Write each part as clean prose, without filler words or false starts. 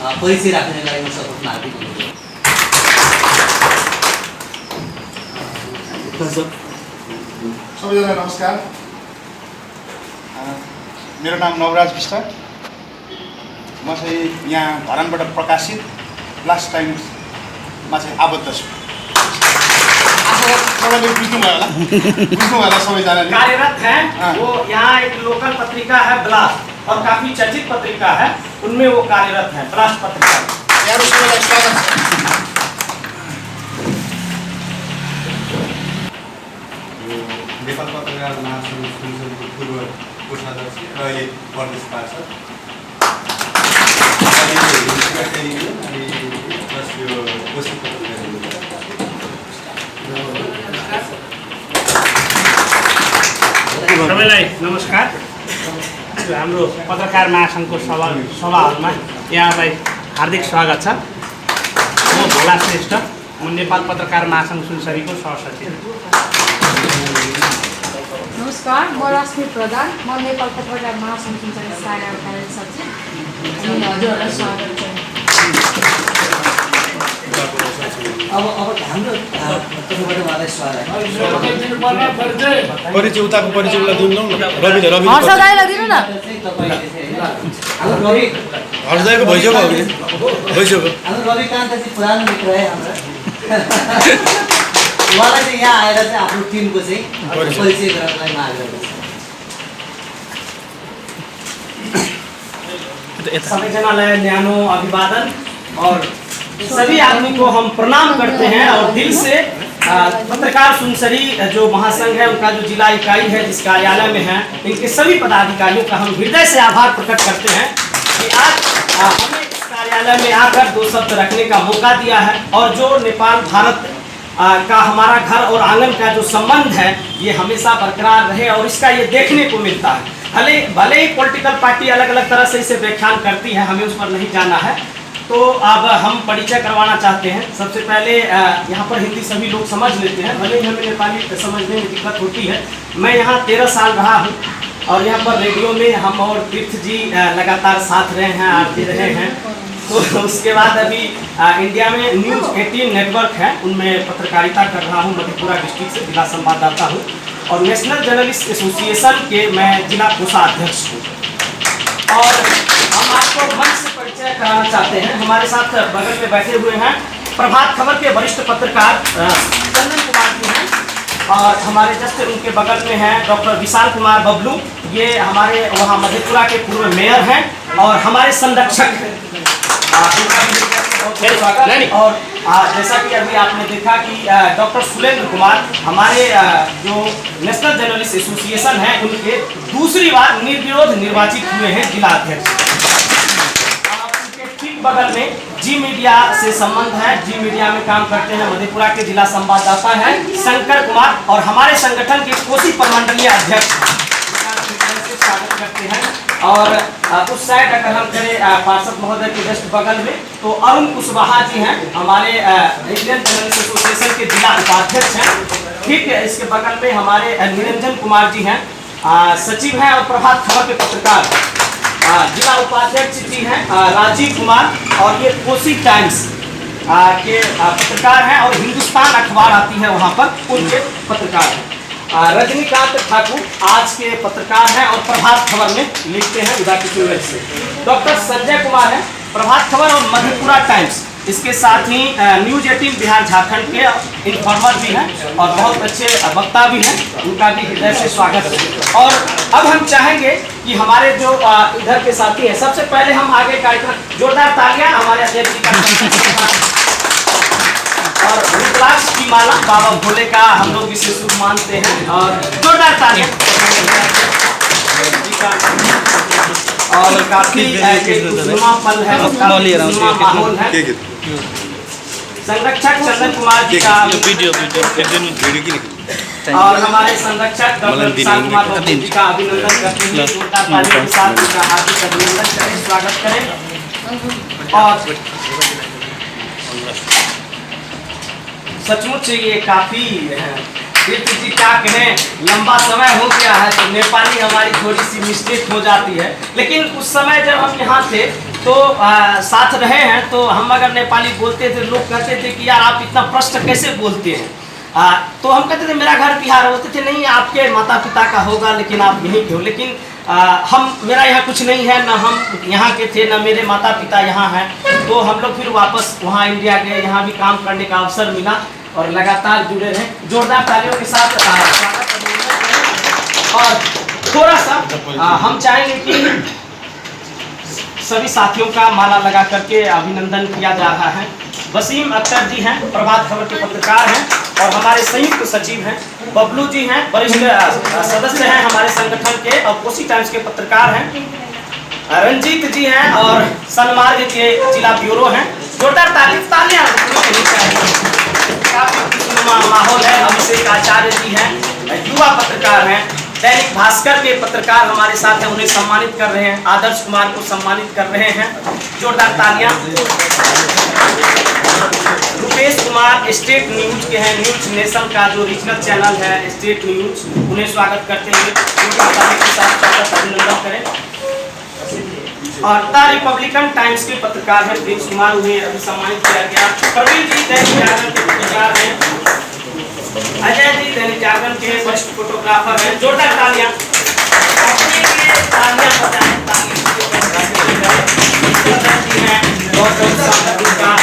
परिचय राख्ने लागि म सर्वप्रथम हार्दिक अनुरोध। सबैजना नमस्कार। मेरो नाम नवराज विष्ट। म चाहिँ यहाँ धरानबाट प्रकाशित लास्ट टाइम्समा चाहिँ आबद्ध छु। सबैले बुझ्नुभयो होला सबैजनाले। कार्यरत हैं वो यहाँ एक लोकल पत्रिका है ब्लास्ट और काफी चर्चित पत्रिका है, उनमें वो कार्यरत है ब्लास्ट पत्रिका। यहाँ सबैलाई स्वागत छ। नेपाल पत्रकार महासङ्घ सुनसरीको पूर्व कोषाध्यक्ष र अहिले प्रदेश पार्षद सबैलाई नमस्कार। हाम्रो पत्रकार महासङ्घको सभाहरूमा यहाँलाई हार्दिक स्वागत छ। म भोला श्रेष्ठ, म नेपाल पत्रकार महासङ्घ सुनसरीको सहसचिव। नमस्कार, म रश्मि प्रधान, म नेपाल पत्रकार महासङ्घ सुनसरी कार्यालय सचिव। हजुरहरूलाई स्वागत छ। अब हाम्रो तर्फबाट उहाँलाई स्वागत। परिचय उताको परिचय उसलाई दिनु न। हर्षदाईलाई दिनु न। हर्षदाईको भइसक्यो भइसक्यो। हाम्रो रविकान्त चाहिँ पुरानो मित्र है हाम्रो। उहाँलाई चाहिँ यहाँ आएर चाहिँ आफ्नो टिमको चाहिँ परिचय गराउनको लागि आग्रह गर्छु। सबैजनालाई न्यानो अभिवादन और सभी आदमी को हम प्रणाम करते हैं और दिल से पत्रकार सुनसरी जो महासंघ है उनका जो जिला इकाई है जिस कार्यालय में है, इनके सभी पदाधिकारियों का हम हृदय से आभार प्रकट करते हैं कि आज हमें इस कार्यालय में आकर दो शब्द रखने का मौका दिया है। और जो नेपाल भारत का हमारा घर और आंगन का जो संबंध है ये हमेशा बरकरार रहे और इसका ये देखने को मिलता है। भले ही पॉलिटिकल पार्टी अलग अलग तरह से इसे व्याख्यान करती है, हमें उस पर नहीं जाना है। तो अब हम परिचय करवाना चाहते हैं। सबसे पहले यहाँ पर हिंदी सभी लोग समझ लेते हैं, भले ही हमें नेपाली समझने में दिक्कत होती है। मैं यहाँ 13 साल रहा हूँ और यहाँ पर रेडियो में हम और तीर्थ जी लगातार साथ रहे हैं, आते रहे हैं। तो उसके बाद अभी इंडिया में न्यूज़ 18 नेटवर्क है, उनमें पत्रकारिता कर रहा हूँ। मधेपुरा डिस्ट्रिक्ट से जिला संवाददाता हूँ और नेशनल जर्नलिस्ट एसोसिएशन के मैं जिला कोषाध्यक्ष हूँ। और हम आपको मंच से परिचय कराना चाहते हैं। हमारे साथ बगल में बैठे हुए हैं प्रभात खबर के वरिष्ठ पत्रकार चंदन कुमार जी हैं और हमारे जस्ट उनके बगल में हैं डॉक्टर विशाल कुमार बबलू, ये हमारे वहाँ मधेपुरा के पूर्व मेयर हैं और हमारे संरक्षक हैं। और जैसा कि अभी आपने देखा कि डॉक्टर सुरेंद्र कुमार हमारे जो नेशनल जर्नलिस्ट एसोसिएशन है उनके दूसरी बार निर्विरोध निर्वाचित हुए हैं जिला अध्यक्ष। उनके ठीक बगल में जी मीडिया से संबंध है, जी मीडिया में काम करते हैं, मधेपुरा के जिला संवाददाता हैं शंकर कुमार और हमारे संगठन के कोसी प्रमंडलीय अध्यक्ष स्वागत करते हैं। और उस साइड अगर हम करें पार्षद महोदय के जस्ट बगल में तो अरुण कुशवाहा जी हैं, हमारे इंडियन जर्नलिस्ट एसोसिएशन के जिला उपाध्यक्ष हैं। ठीक है, इसके बगल में हमारे निरंजन कुमार जी हैं, सचिव हैं और प्रभात खबर के पत्रकार। जिला उपाध्यक्ष जी हैं राजीव कुमार और ये कोसी टाइम्स के पत्रकार हैं और हिंदुस्तान अखबार आती है वहाँ पर उनके पत्रकार हैं। रजनीकांत ठाकुर आज के पत्रकार हैं और प्रभात खबर में लिखते हैं उदा किशोर से। डॉक्टर संजय कुमार हैं प्रभात खबर और मधेपुरा टाइम्स, इसके साथ ही न्यूज़ 18 बिहार झारखंड के इन्फॉर्मर भी हैं और बहुत अच्छे वक्ता भी हैं, उनका भी हृदय से स्वागत है। और अब हम चाहेंगे कि हमारे जो इधर के साथी हैं, सबसे पहले हम आगे कार्यक्रम जोरदार तालियां हमारे अध्यक्ष जी का और रुद्राक्ष की माला बाबा भोले का हम लोग इसे शुभ मानते हैं और जोरदार तालियां। और काफी खुशनुमा पल है, माहौल है। संरक्षक चंदन कुमार जी का और हमारे संरक्षक डॉक्टर विशाल कुमार जी का अभिनंदन करते हैं। जोरदार तालियों के साथ उनका हार्दिक अभिनंदन करें, स्वागत करें। और सचमुच ये काफी तीर्थ जी क्या कहें, लंबा समय हो गया है तो नेपाली हमारी थोड़ी सी मिस्टेक हो जाती है, लेकिन उस समय जब हम यहाँ थे तो साथ रहे हैं, तो हम अगर नेपाली बोलते थे लोग कहते थे कि यार आप इतना प्रश्न कैसे बोलते हैं। तो हम कहते थे मेरा घर बिहार, होते थे नहीं आपके माता पिता का होगा लेकिन आप यहीं के हो। लेकिन मेरा यहाँ कुछ नहीं है, न हम यहाँ के थे न मेरे माता पिता यहाँ हैं। तो हम लोग फिर वापस वहाँ इंडिया गए, यहाँ भी काम करने का अवसर मिला और लगातार जुड़े रहे। जोरदार तालियों के साथ स्वागत करेंगे। और थोड़ा सा हम चाहेंगे कि सभी साथियों का माला लगा करके अभिनंदन किया जा रहा है। वसीम अख्तर जी हैं, प्रभात खबर के पत्रकार हैं और हमारे संयुक्त सचिव हैं। बबलू जी हैं, वरिष्ठ सदस्य हैं हमारे संगठन के और कोसी टाइम्स के पत्रकार हैं। रंजीत जी हैं और सनमार्ग के जिला ब्यूरो हैं। जोरदार तालियां काफी खुशनुमा माहौल है। अभिषेक आचार्य जी हैं, युवा पत्रकार हैं। दैनिक भास्कर के पत्रकार हमारे साथ हैं, उन्हें सम्मानित कर रहे हैं। आदर्श कुमार को सम्मानित कर रहे हैं। जोरदार तालियां। रुपेश कुमार स्टेट न्यूज के हैं, न्यूज नेशन का जो रीजनल चैनल है स्टेट न्यूज, उन्हें स्वागत करते हुए जोरदार तालियों के साथ स्वागत अभिनंदन करें। और द रिपब्लिकन टाइम्स के पत्रकार हैं प्रिंस कुमार, उन्हें अभी सम्मानित किया गया। प्रवीण जी दैनिक जागरण के पत्रकार हैं। अजय जी दैनिक जागरण के वरिष्ठ फोटोग्राफर हैं। जोरदार तालियां।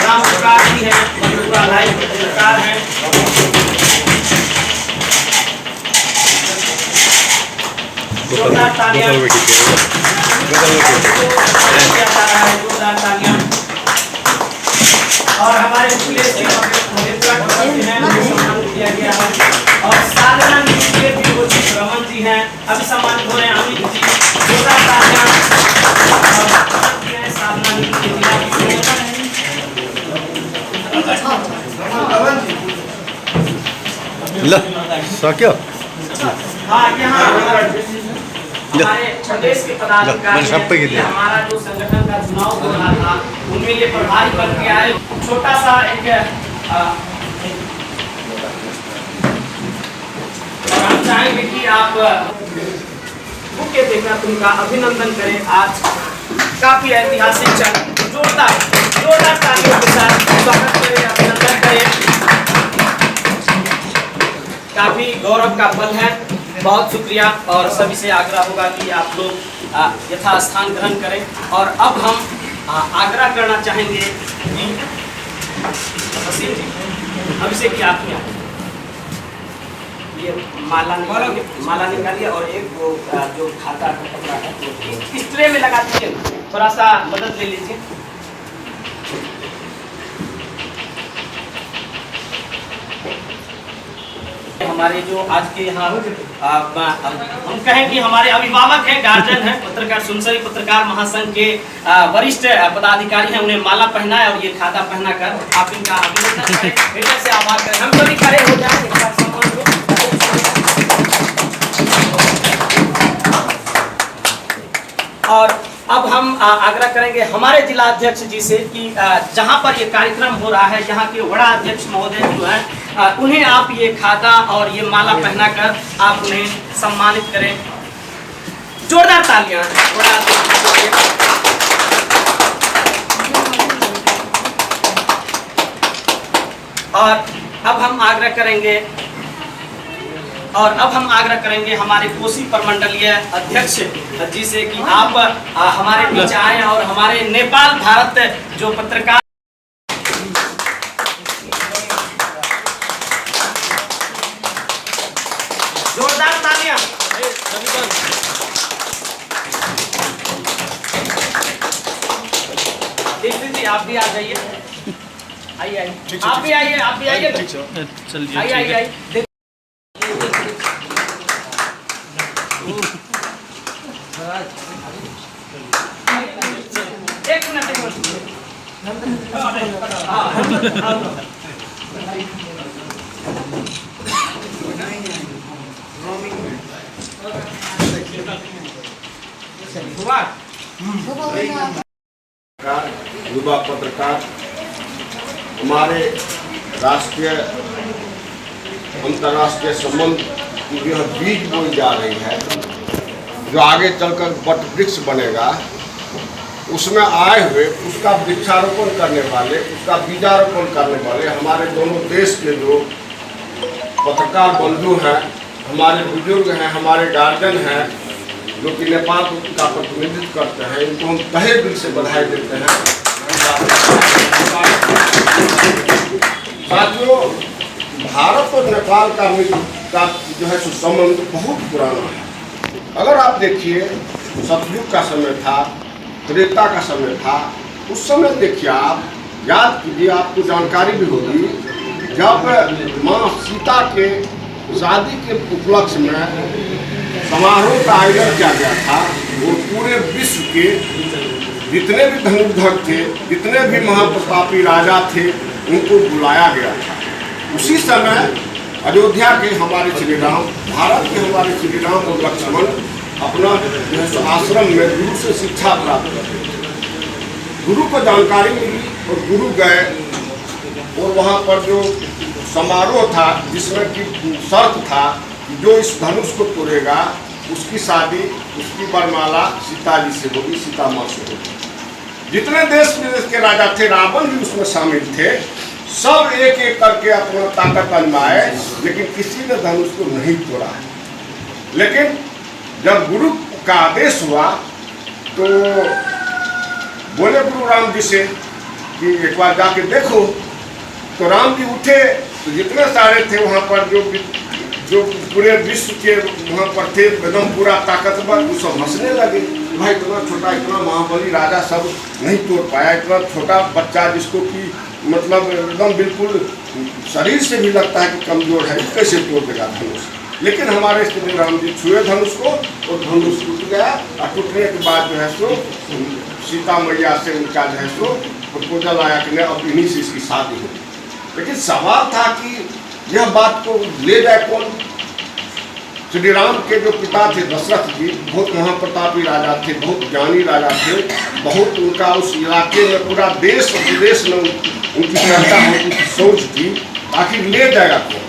राम प्रकाश जी हैं, मधुपुरा लाइव के पत्रकार हैं। जोरदार तालियां। जोरदार तालियां। और हमारे पुलिस के सम्मानित किया गया है। और साधना न्यूज के भी रमन जी हैं, अभी सम्मानित हो रहे हैं। अमित जी, जोरदार तालियां। साधना न्यूज के जिला हाँ, यहाँ हमारे प्रदेश के पदाधिकारी, हमारा जो संगठन का चुनाव हो रहा था उनमें ये प्रभारी बन के आए। छोटा सा एक हम चाहेंगे कि आप बुक के देखकर उनका अभिनंदन करें। आज काफी ऐतिहासिक क्षण, जोरदार तालियों के साथ स्वागत करें, अभिनंदन करें। काफी गौरव का पल है। बहुत शुक्रिया और सभी से आग्रह होगा कि आप लोग यथास्थान ग्रहण करें। और अब हम आग्रह करना चाहेंगे कि वसीम जी, अभिषेक जी आप यहाँ ये माला निकालिए और एक वो जो खाता का कपड़ा है वो इस ट्रे में लगा दीजिए। थोड़ा सा मदद ले लीजिए। हमारे जो आज के यहाँ हम कहें कि हमारे अभिभावक हैं, गार्जियन हैं, पत्रकार सुनसरी पत्रकार महासंघ के वरिष्ठ पदाधिकारी हैं, उन्हें माला पहनाए और ये खाता पहना कर आप इनका अभिनंदन करें, हृदय से आभार करें। हम सभी खड़े हो जाएं एक साथ सम्मान को। और अब हम आग्रह करेंगे हमारे जिला अध्यक्ष जी से कि जहां पर ये कार्यक्रम हो रहा है, यहाँ के वड़ा अध्यक्ष महोदय जो है उन्हें आप ये खाता और ये माला पहनाकर आप उन्हें सम्मानित करें। जोरदार तालियां। और अब हम आग्रह करेंगे हमारे कोसी प्रमंडलीय अध्यक्ष जी से कि आप हमारे बीच आए और हमारे नेपाल भारत जो पत्रकार जोरदार तालियां। दीप्ति जी आप भी आ जाइए, आइए आप भी आइए चलिए आइए। एक मिनट युवा पत्रकार हमारे राष्ट्रीय अंतर्राष्ट्रीय संबंध की यह बीज बोई जा रही है जो आगे चलकर वट वृक्ष बनेगा। उसमें आए हुए उसका वृक्षारोपण करने वाले, उसका बीजारोपण करने वाले हमारे दोनों देश के जो पत्रकार बंधु हैं, हमारे बुजुर्ग हैं, हमारे गार्जियन हैं, जो कि नेपाल का प्रतिनिधित्व करते हैं, इनको हम तहे दिल से बधाई देते हैं। साथियों, भारत और नेपाल का जो है सो संबंध बहुत पुराना है। अगर आप देखिए, सतयुग का समय था, त्रेता का समय था, उस समय देखिए, आप याद कीजिए, आपको जानकारी भी होगी, जब माँ सीता के शादी के उपलक्ष्य में समारोह का आयोजन किया गया था, वो पूरे विश्व के जितने भी धनुर्धर थे, जितने भी महाप्रतापी राजा थे, उनको बुलाया गया था। उसी समय अयोध्या के हमारे श्री राम, भारत के हमारे श्री राम और लक्ष्मण अपना आश्रम में गुरु से शिक्षा प्राप्त करते। गुरु को जानकारी मिली और गुरु गए, और वहाँ पर जो समारोह था, जिसमें कि शर्त था जो इस धनुष को तोड़ेगा उसकी शादी, उसकी वरमाला सीता जी से होगी, सीता माँ से होगी। जितने देश विदेश के राजा थे, रावण भी उसमें शामिल थे, सब एक एक करके अपना ताकत आजमाए, लेकिन किसी ने धनुष को नहीं तोड़ा। लेकिन जब गुरु का आदेश हुआ तो बोले गुरु राम जी से कि एक बार जाके देखो। तो राम जी उठे, तो जितने सारे थे वहाँ पर जो पूरे विश्व के वहाँ पर थे, एकदम पूरा ताकतवर, वो सब हंसने लगे। भाई इतना छोटा, इतना महाबली राजा सब नहीं तोड़ पाया, इतना छोटा बच्चा जिसको कि मतलब एकदम बिल्कुल शरीर से भी लगता है कि कमजोर है, कैसे तोड़ देगा धनुष। लेकिन हमारे श्री राम जी छुए धनुष को और धनुष टूट गया, और टूटने के बाद जो है सो सीता मैया से उनका जो है सो प्रपोजल आया कि अब इन्हीं से इसकी शादी होगी। लेकिन सवाल था कि यह बात को ले जाए कौन। श्री राम के जो पिता थे दशरथ जी, बहुत महाप्रतापी राजा थे, बहुत ज्ञानी राजा थे, बहुत उनका उस इलाके में पूरा देश और विदेश में उनकी चर्चा है, उनकी सोच थी। आखिर ले जाएगा कौन?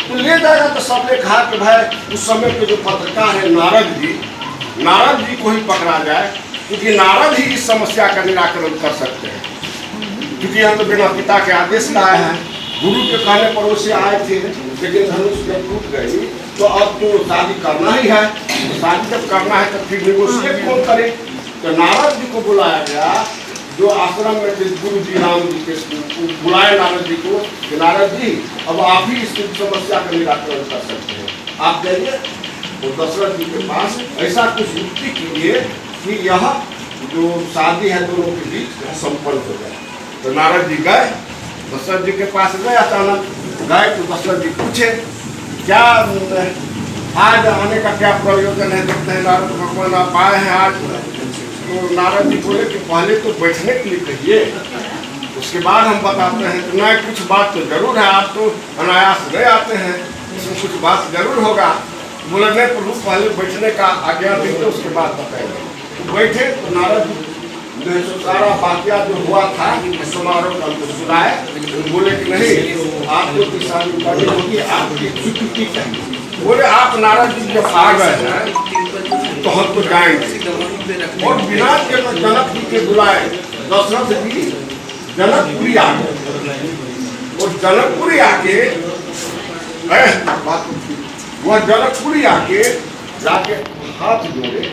तो ले जाएगा तो सबने कहा कि भाई उस समय के जो पत्रकार है नारद जी को ही पकड़ा जाए, क्योंकि नारद ही इस समस्या का निराकरण कर सकते हैं। क्योंकि हम तो बिना पिता के आदेश लाए हैं, गुरु के कहने पर उसे आए थे, लेकिन धनुष जब टूट गई तो अब तो शादी करना ही है। तो शादी जब करना है तो फिर नेगोशिएट कौन करे? तो नारद जी को बुलाया गया, जो आश्रम में थे गुरु जी राम जी के, बुलाए नारद जी को कि नारद जी अब आप ही इस समस्या का निराकरण कर सकते हैं, आप जाइए तो दशरथ जी के पास ऐसा कुछ युक्ति कीजिए कि यह जो शादी है दोनों के बीच संपन्न हो जाए। तो नारद जी गए, दशरथ जी के पास गए, अचानक गए तो दशरथ जी पूछे क्या आज आने का क्या प्रयोजन है, देखते हैं नारद भगवान आप आए हैं आज। तो नारद जी बोले कि पहले तो बैठने के लिए कहिए, उसके बाद हम बताते हैं। तो नहीं, कुछ बात तो जरूर है, आप तो अनायास नहीं आते हैं, इसमें कुछ बात जरूर होगा। बोले नहीं प्रभु, पहले बैठने का आज्ञा दीजिए, उसके बाद बताएंगे। तो बैठे तो नारद सारा वाक्या जो हुआ था समारोह का हमको सुनाए। बोले कि नहीं, आपको की शादी करनी होगी, आपकी स्वीकृति चाहिए। बोले आप नारद जी जब आ गए हैं तो हम तो जाएंगे। और बिना जनक जी के बुलाए दशरथ जी जनकपुरी आ गए, और जनकपुरी आके वह जनकपुरी आके जाके हाथ जोड़े,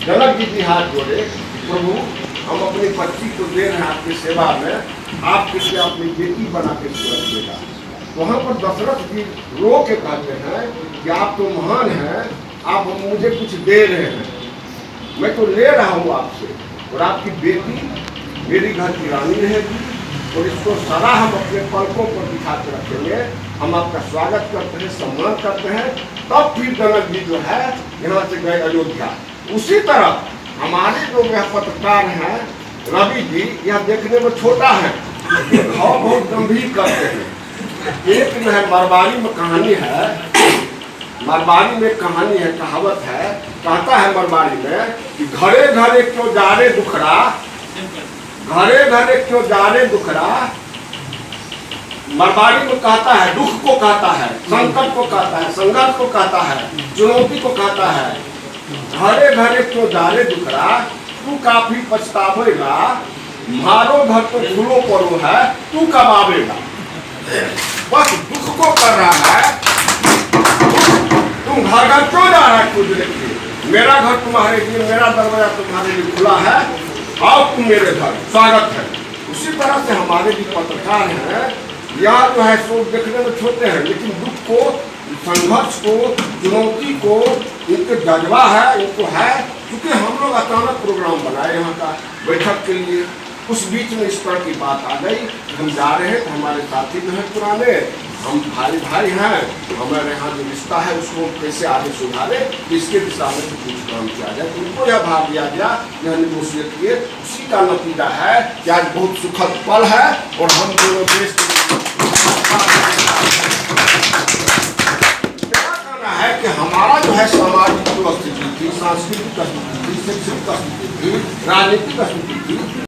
जनक जी भी हाथ जोड़े, प्रभु हम अपनी बच्ची को दे रहे हैं आपकी सेवा में, आप किसे अपनी बेटी बना के रखिएगा। वहाँ पर दशरथ जी रो के कहते हैं कि आप तो महान हैं, आप मुझे कुछ दे रहे हैं, मैं तो ले रहा हूँ आपसे, और आपकी बेटी मेरी घर की रानी रहेगी, और इसको सदा हम अपने पलकों पर दिखा के रखेंगे। हम आपका स्वागत करते हैं, सम्मान करते हैं। तब फिर जनक जी जो है यहाँ से गए अयोध्या। उसी तरह हमारे जो यह पत्रकार हैं रवि जी, यह देखने में छोटा है, भाव बहुत गंभीर करते हैं। एक जो है मारवाड़ी में कहानी है, मारवाड़ी में कहानी है, कहावत है, कहता है मारवाड़ी में कि घरे घरे क्यों जा रे दुखड़ा, घरे घरे क्यों जा रे दुखड़ा। मारवाड़ी में कहता है, दुख को कहता है, संकट को कहता है, संघर्ष को कहता है, चुनौती को कहता है। घरे घरे क्यों जा रे दुखड़ा, तू काफी पछतावेगा, मारो घर तो फूलो पड़ो है, तू कब आवेगा। बस दुख को कर रहा है, तुम घर घर क्यों जा रहा है खुद देखिए, मेरा घर तुम्हारे लिए, मेरा दरवाजा तुम्हारे लिए खुला है, आओ तुम मेरे घर, स्वागत है। उसी तरह से हमारे भी पत्रकार हैं, यहाँ जो है सो देखने में छोटे हैं, लेकिन दुख को, संघर्ष को, चुनौती को इनके जज्बा है, इनको है। क्योंकि हम लोग अचानक प्रोग्राम बनाए यहाँ का बैठक के लिए, उस बीच में इस तरह की बात आ गई, हम जा रहे हैं तो हमारे साथी जो है पुराने, हम भाई भाई हैं, हमारे यहाँ जो रिश्ता है उसको कैसे आगे सुधारे, इसके दिशा में कुछ काम किया जाए। तो उनको यह भाग दिया गया, यह निगोशिएट किए, उसी का नतीजा है कि आज बहुत सुखद पल है। और हम दोनों देश क्या कहना है कि हमारा जो है सामाजिक जो स्थिति थी, सांस्कृतिक स्थिति थी, शैक्षिक स्थिति थी, राजनीतिक स्थिति थी,